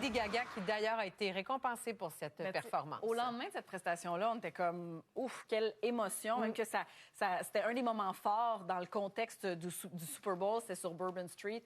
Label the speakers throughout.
Speaker 1: Lady Gaga, qui d'ailleurs a été récompensée pour cette performance.
Speaker 2: Au lendemain de cette prestation-là, on était comme, ouf, quelle émotion. Même que c'était un des moments forts dans le contexte du Super Bowl. C'était sur Bourbon Street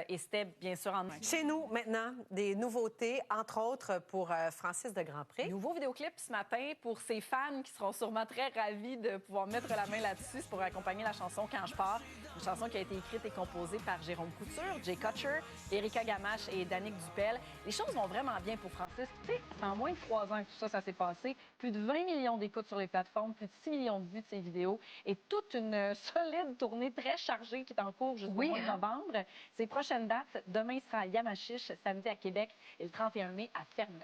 Speaker 2: et c'était bien sûr en...
Speaker 1: Chez nous, maintenant, des nouveautés, entre autres pour Francis de Grandpré.
Speaker 2: Nouveau vidéoclip ce matin pour ses fans qui seront sûrement très ravis de pouvoir mettre la main là-dessus. C'est pour accompagner la chanson Quand je pars. Une chanson qui a été écrite et composée par Jérôme Couture, Jay Kutcher, Erika Gamache et Danick Dupel. Les choses vont vraiment bien pour Francis. Tu sais, c'est en moins de 3 ans que tout ça s'est passé. Plus de 20 millions d'écoutes sur les plateformes, plus de 6 millions de vues de ses vidéos et toute une solide tournée très chargée qui est en cours jusqu'au mois de novembre. Ses prochaines dates, demain il sera à Yamachiche, samedi à Québec et le 31 mai à Ferme-Neuve.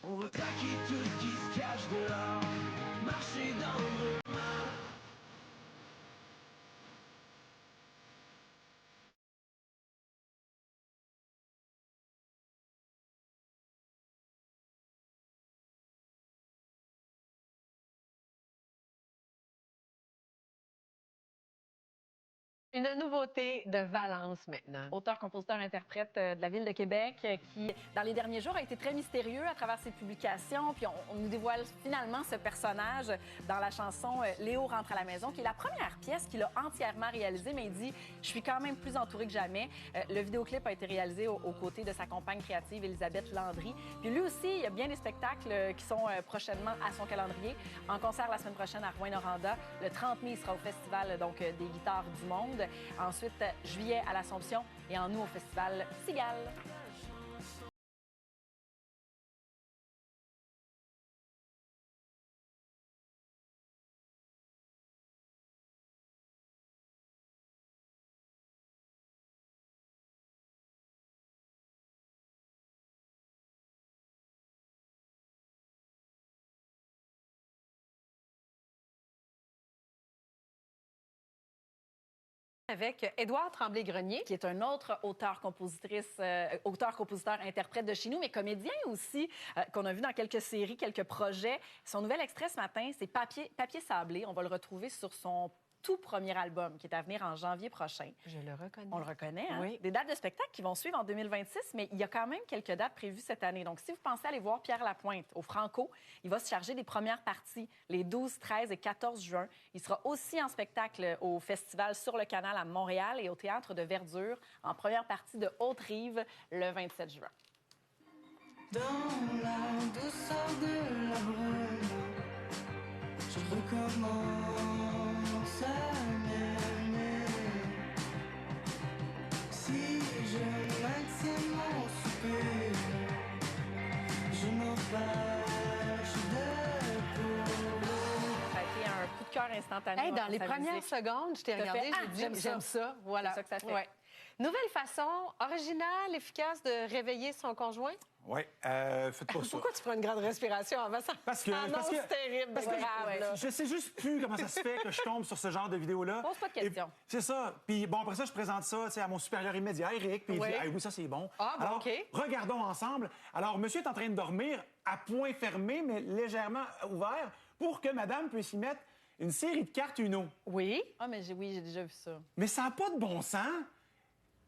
Speaker 3: On veut traquer tout ce qui se cache dehors, marcher dans le mal.
Speaker 1: Une nouveauté de Valence maintenant.
Speaker 2: Auteur, compositeur, interprète de la ville de Québec qui, dans les derniers jours, a été très mystérieux à travers ses publications. Puis on nous dévoile finalement ce personnage dans la chanson Léo rentre à la maison, qui est la première pièce qu'il a entièrement réalisée, mais il dit « Je suis quand même plus entouré que jamais ». Le vidéoclip a été réalisé aux côtés de sa compagne créative, Elisabeth Landry. Puis lui aussi, il y a bien des spectacles qui sont prochainement à son calendrier. En concert la semaine prochaine à Rouyn-Noranda. Le 30 mai, il sera au festival des guitares du monde. Ensuite, juillet à l'Assomption et en août au festival Cigale.
Speaker 1: Avec Édouard Tremblay-Grenier,
Speaker 2: qui est un autre auteur-compositeur-interprète de chez nous, mais comédien aussi, qu'on a vu dans quelques séries, quelques projets. Son nouvel extrait ce matin, c'est Papier sablé. On va le retrouver sur son tout premier album qui est à venir en janvier prochain.
Speaker 1: Je le reconnais.
Speaker 2: On le reconnaît, hein?
Speaker 1: Oui.
Speaker 2: Des dates de spectacle qui vont suivre en 2026, mais il y a quand même quelques dates prévues cette année. Donc, si vous pensez aller voir Pierre Lapointe au Franco, il va se charger des premières parties les 12, 13 et 14 juin. Il sera aussi en spectacle au Festival Sur le Canal à Montréal et au Théâtre de Verdure en première partie de Haute-Rive le 27 juin.
Speaker 3: Dans la douceur de la brume, je recommence à m'aimer. Si je maintiens mon soupir, je m'empêche de pleurer.
Speaker 2: Ça a été un coup de cœur instantané.
Speaker 1: Hey, dans les
Speaker 2: sa
Speaker 1: premières
Speaker 2: musique.
Speaker 1: secondes, je t'ai
Speaker 2: T'as
Speaker 1: regardé,
Speaker 2: fait,
Speaker 1: j'ai dit j'aime ça. Voilà.
Speaker 2: C'est ça que ça fait.
Speaker 1: Ouais. Nouvelle façon originale, efficace de réveiller son conjoint.
Speaker 4: Oui, faites pas ça.
Speaker 1: Pourquoi tu prends une grande respiration avant ça?
Speaker 4: Parce que,
Speaker 1: Ah non, c'est terrible,
Speaker 4: parce que
Speaker 1: grave, là.
Speaker 4: je sais juste plus comment ça se fait que je tombe sur ce genre de vidéo-là.
Speaker 2: Pose pas de questions.
Speaker 4: Et c'est ça. Puis bon, après ça, je présente ça à mon supérieur immédiat, Eric, puis il dit « Ah oui, ça, c'est bon.
Speaker 1: Ah, bon,
Speaker 4: Alors,
Speaker 1: OK.
Speaker 4: regardons ensemble. Alors, monsieur est en train de dormir à point fermé, mais légèrement ouvert, pour que madame puisse y mettre une série de cartes Uno.
Speaker 1: Oui.
Speaker 2: Ah, mais j'ai déjà vu ça.
Speaker 4: Mais ça n'a pas de bon sens.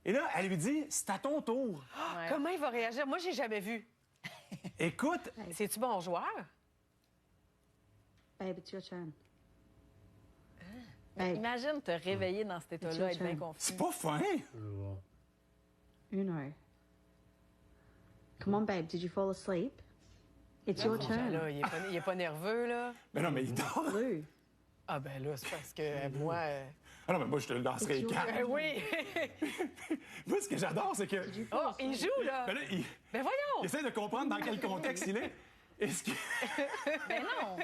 Speaker 4: Et là, elle lui dit « C'est à ton tour.
Speaker 2: Ouais.
Speaker 1: Comment il va réagir? Moi, j'ai jamais vu. »
Speaker 4: Écoute,
Speaker 1: C'est-tu bon joueur?
Speaker 5: Babe, it's your turn.
Speaker 2: Imagine te réveiller dans cet état-là, être bien confus.
Speaker 4: c'est pas fin.
Speaker 5: Uno. Come on, babe, did you fall asleep? It's your
Speaker 1: Ben
Speaker 5: turn.
Speaker 1: là, il est pas nerveux, là.
Speaker 4: Mais non, mais il dort.
Speaker 5: Blue.
Speaker 1: Ah ben là, c'est parce que moi...
Speaker 4: Ah non, mais moi, je te le danserai les cartes.
Speaker 1: Ben oui!
Speaker 4: Moi, ce que j'adore, c'est que...
Speaker 1: Oh, il joue, là!
Speaker 4: Ben là, il
Speaker 1: Ben voyons!
Speaker 4: essaie de comprendre dans quel contexte il est. Et ce qui,
Speaker 2: Mais non!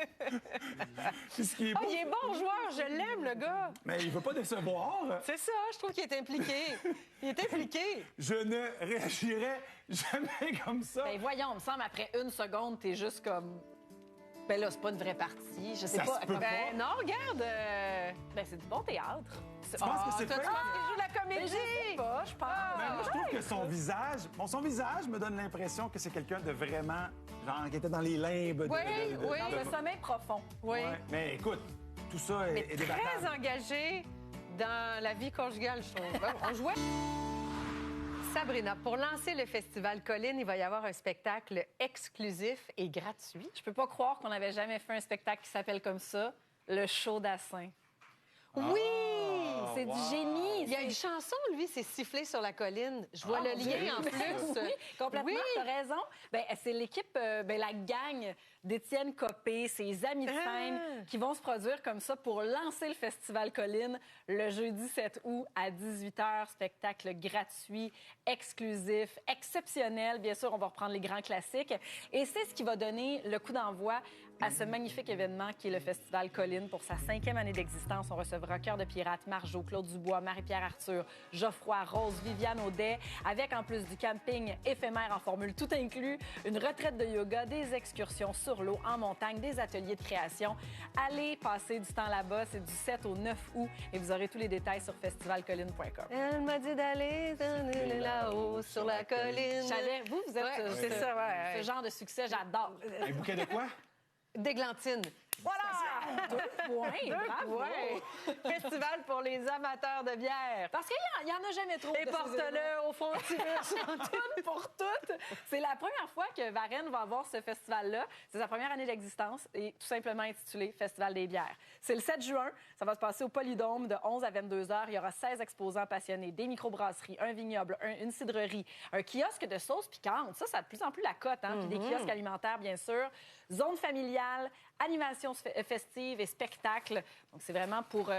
Speaker 4: ce qui est
Speaker 1: Ah,
Speaker 4: beau,
Speaker 1: il est bon joueur, je l'aime, le gars!
Speaker 4: mais il veut pas décevoir.
Speaker 1: C'est ça, je trouve qu'il est impliqué. Il est impliqué.
Speaker 4: Je ne réagirais jamais comme ça.
Speaker 2: Ben voyons, il me semble, après une seconde, t'es juste comme... Ben là, c'est pas une vraie partie. Je sais
Speaker 4: Ça
Speaker 2: pas.
Speaker 4: se peut
Speaker 2: comme-
Speaker 4: pas.
Speaker 1: Ben non, regarde!
Speaker 2: Ben, c'est du bon théâtre.
Speaker 4: Tu penses que c'est
Speaker 1: toi,
Speaker 4: fait?
Speaker 1: tu penses qu'il joue la
Speaker 2: Mais
Speaker 1: comédie?
Speaker 2: je sais pas, je pense.
Speaker 4: Ben, moi, je trouve que son visage... Bon, son visage me donne l'impression que c'est quelqu'un de vraiment... Genre, qui était dans les limbes de...
Speaker 1: Oui, oui.
Speaker 2: Dans un sommeil profond.
Speaker 1: Oui.
Speaker 4: Ouais. Mais écoute, tout ça est
Speaker 1: Très
Speaker 4: débattable.
Speaker 1: engagé dans la vie conjugale, je trouve. On jouait... Sabrina, pour lancer le Festival Colline, il va y avoir un spectacle exclusif et gratuit.
Speaker 2: Je peux pas croire qu'on n'avait jamais fait un spectacle qui s'appelle comme ça, le show d'Assin.
Speaker 1: Oui!
Speaker 2: C'est du génie.
Speaker 1: Il y a une chanson, lui, c'est Siffler sur la colline. Je vois le lien en plus.
Speaker 2: Oui, complètement,
Speaker 1: Oui.
Speaker 2: tu as raison. Ben, c'est l'équipe, la gang d'Étienne Copé, ses amis de scène, qui vont se produire comme ça pour lancer le Festival Colline le jeudi 7 août à 18h. Spectacle gratuit, exclusif, exceptionnel. Bien sûr, on va reprendre les grands classiques. Et c'est ce qui va donner le coup d'envoi à ce magnifique événement qui est le Festival Colline. Pour sa 5e année d'existence, on recevra Cœur de Pirate, Marjo, Claude Dubois, Marie-Pierre Arthur, Geoffroy, Rose, Viviane Audet, avec en plus du camping éphémère en formule tout inclus, une retraite de yoga, des excursions sur l'eau, en montagne, des ateliers de création. Allez passer du temps là-bas, c'est du 7 au 9 août et vous aurez tous les détails sur festivalcolline.com.
Speaker 1: Elle m'a dit d'aller là-haut sur la colline.
Speaker 2: Je savais, vous êtes
Speaker 1: Ouais, c'est ça, ouais.
Speaker 2: ce genre de succès, j'adore.
Speaker 4: Un bouquet de quoi?
Speaker 1: D'églantine.
Speaker 2: Voilà! 2 points, bravo!
Speaker 1: Ouais. Festival pour les amateurs de bière.
Speaker 2: Parce qu'il n'y en a jamais trop.
Speaker 1: Et
Speaker 2: de ces événements.
Speaker 1: porte-le au fond du
Speaker 2: Une pour toutes. C'est la première fois que Varennes va avoir ce festival-là. C'est sa première année d'existence et tout simplement intitulé Festival des bières. C'est le 7 juin. Ça va se passer au Polydôme de 11 à 22 heures. Il y aura 16 exposants passionnés, des microbrasseries, un vignoble, une cidrerie, un kiosque de sauces piquantes. Ça a de plus en plus la cote, hein? Puis des kiosques alimentaires, bien sûr. Zone familiale, animation festive et spectacle. Donc, c'est vraiment pour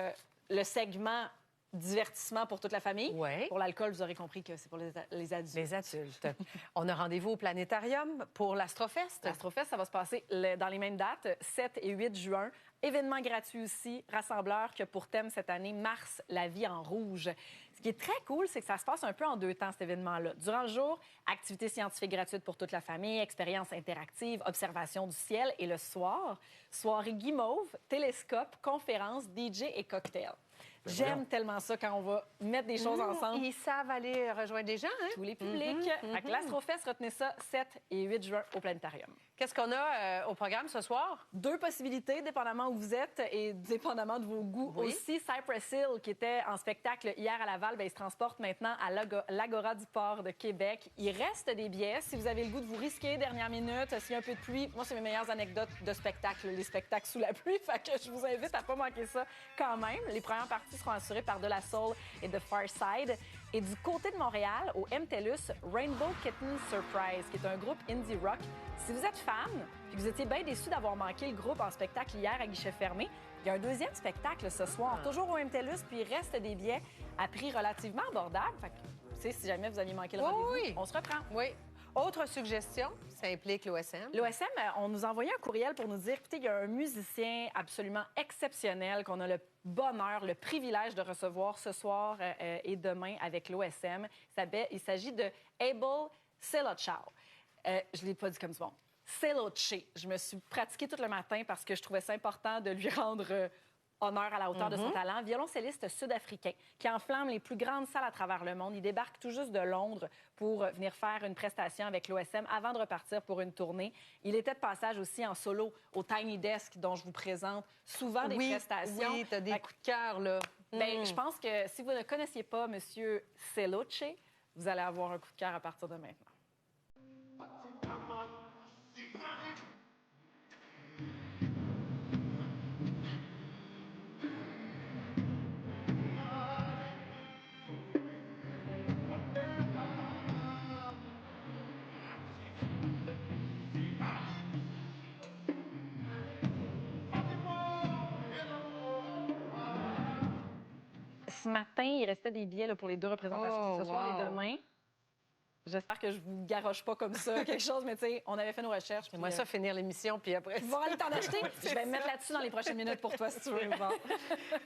Speaker 2: le segment divertissement pour toute la famille.
Speaker 1: Ouais.
Speaker 2: Pour l'alcool, vous aurez compris que c'est pour les adultes.
Speaker 1: Les adultes. On a rendez-vous au Planétarium pour l'Astrofest.
Speaker 2: L'Astrofest, ça va se passer dans les mêmes dates, 7 et 8 juin. Événement gratuit aussi, rassembleur qui a pour thème cette année Mars, la vie en rouge. Ce qui est très cool, c'est que ça se passe un peu en 2 temps, cet événement-là. Durant le jour, activités scientifiques gratuites pour toute la famille, expériences interactives, observation du ciel. Et le soir, soirée guimauve, télescope, conférences, DJ et cocktail. J'aime tellement ça quand on va mettre des choses ensemble.
Speaker 1: Ils savent aller rejoindre des gens, hein?
Speaker 2: Tous les publics. Fait que l'Astrofest, retenez ça, 7 et 8 juin au Planétarium.
Speaker 1: Qu'est-ce qu'on a au programme ce soir?
Speaker 2: 2 possibilités, dépendamment où vous êtes et dépendamment de vos goûts
Speaker 1: Oui.
Speaker 2: aussi. Cypress Hill, qui était en spectacle hier à Laval, bien, il se transporte maintenant à l'Agora du Port de Québec. Il reste des billets. Si vous avez le goût de vous risquer, dernière minute, s'il y a un peu de pluie, moi, c'est mes meilleures anecdotes de spectacle, les spectacles sous la pluie. Fait que je vous invite à pas manquer ça quand même. Les premières parties seront assurées par De La Soul et The Far Side. Et du côté de Montréal, au MTELUS, Rainbow Kitten Surprise, qui est un groupe indie rock. Si vous êtes fan et que vous étiez bien déçu d'avoir manqué le groupe en spectacle hier à guichet fermé, il y a un 2e spectacle ce soir, toujours au MTELUS, puis il reste des billets à prix relativement abordable. Fait que, tu sais, si jamais vous aviez manqué le rendez-vous,
Speaker 1: oui.
Speaker 2: on se reprend.
Speaker 1: Oui. Autre suggestion, ça implique l'OSM.
Speaker 2: L'OSM, on nous a envoyé un courriel pour nous dire, écoutez, il y a un musicien absolument exceptionnel qu'on a le bonheur, le privilège de recevoir ce soir et demain avec l'OSM. Il s'agit de Abel Selochao. Je ne l'ai pas dit comme ça. Seloche. Je me suis pratiquée tout le matin parce que je trouvais ça important de lui rendre honneur à la hauteur de son talent. Violoncelliste sud-africain qui enflamme les plus grandes salles à travers le monde. Il débarque tout juste de Londres pour venir faire une prestation avec l'OSM avant de repartir pour une tournée. Il était de passage aussi en solo au Tiny Desk, dont je vous présente souvent des prestations.
Speaker 1: Oui, t'as des coups de cœur, là.
Speaker 2: Ben, je pense que si vous ne connaissiez pas M. Seloche, vous allez avoir un coup de cœur à partir de maintenant. Ce matin, il restait des billets là, pour les 2 représentations ce soir et demain. J'espère que je vous garoche pas comme ça, quelque chose, mais tu sais, on avait fait nos recherches.
Speaker 1: J'aimerais ça finir l'émission, puis après...
Speaker 2: Tu vas aller t'en acheter. Je vais me mettre là-dessus dans les prochaines minutes pour toi, si tu veux.
Speaker 1: Bon.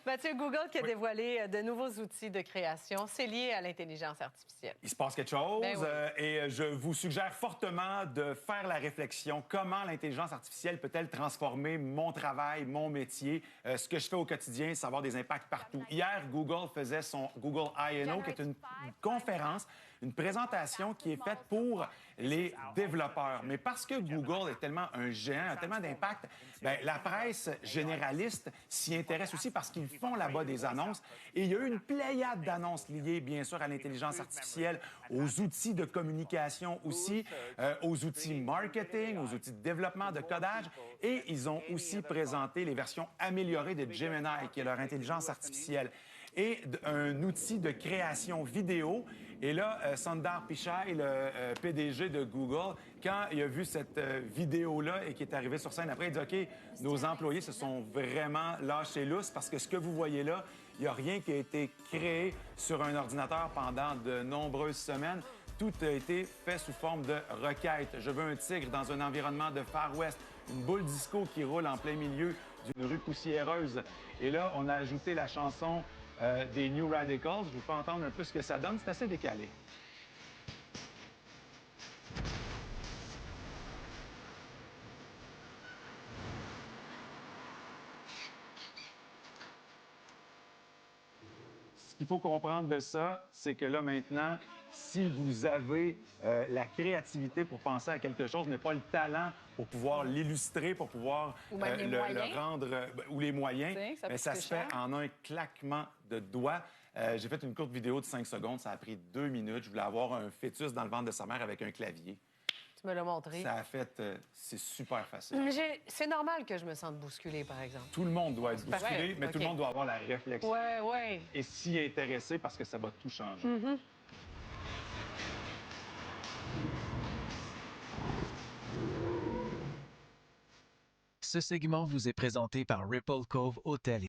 Speaker 1: Mathieu, Google qui a dévoilé de nouveaux outils de création. C'est lié à l'intelligence artificielle.
Speaker 4: Il se passe quelque chose
Speaker 1: Ben oui.
Speaker 4: et je vous suggère fortement de faire la réflexion. Comment l'intelligence artificielle peut-elle transformer mon travail, mon métier, ce que je fais au quotidien, ça va avoir des impacts partout. Hier, Google faisait son Google I&O, qui est une conférence une présentation qui est faite pour les développeurs. Mais parce que Google est tellement un géant, a tellement d'impact, bien, la presse généraliste s'y intéresse aussi parce qu'ils font là-bas des annonces. Et il y a eu une pléiade d'annonces liées, bien sûr, à l'intelligence artificielle, aux outils de communication aussi, aux outils marketing, aux outils de développement, de codage. Et ils ont aussi présenté les versions améliorées de Gemini, qui est leur intelligence artificielle, et un outil de création vidéo. Et là, Sundar Pichai, le PDG de Google, quand il a vu cette vidéo-là et qui est arrivé sur scène après, il dit « OK, nos employés se sont vraiment lâchés lousse parce que ce que vous voyez là, il n'y a rien qui a été créé sur un ordinateur pendant de nombreuses semaines. Tout a été fait sous forme de requête. Je veux un tigre dans un environnement de Far West, une boule disco qui roule en plein milieu d'une rue poussiéreuse. » Et là, on a ajouté la chanson des New Radicals. Je vous fais entendre un peu ce que ça donne. C'est assez décalé. Ce qu'il faut comprendre de ça, c'est que là, maintenant, si vous avez la créativité pour penser à quelque chose, mais pas le talent pour pouvoir l'illustrer, pour pouvoir
Speaker 2: Ou même les moyens.
Speaker 4: le rendre, ou les moyens,
Speaker 2: Tu sais, ça
Speaker 4: bien,
Speaker 2: peut
Speaker 4: ça
Speaker 2: coûter
Speaker 4: se fait
Speaker 2: cher.
Speaker 4: en un claquement de doigts. J'ai fait une courte vidéo de 5 secondes, ça a pris 2 minutes. Je voulais avoir un fœtus dans le ventre de sa mère avec un clavier.
Speaker 1: Tu me l'as montré.
Speaker 4: Ça a fait... c'est super facile.
Speaker 1: Mais c'est normal que je me sente bousculée, par exemple.
Speaker 4: Tout le monde doit être bousculé,
Speaker 1: Ouais,
Speaker 4: mais tout
Speaker 1: OK.
Speaker 4: le monde doit avoir la réflexion
Speaker 1: Ouais, ouais.
Speaker 4: et s'y intéresser parce que ça va tout changer.
Speaker 6: Ce segment vous est présenté par Ripple Cove Hotel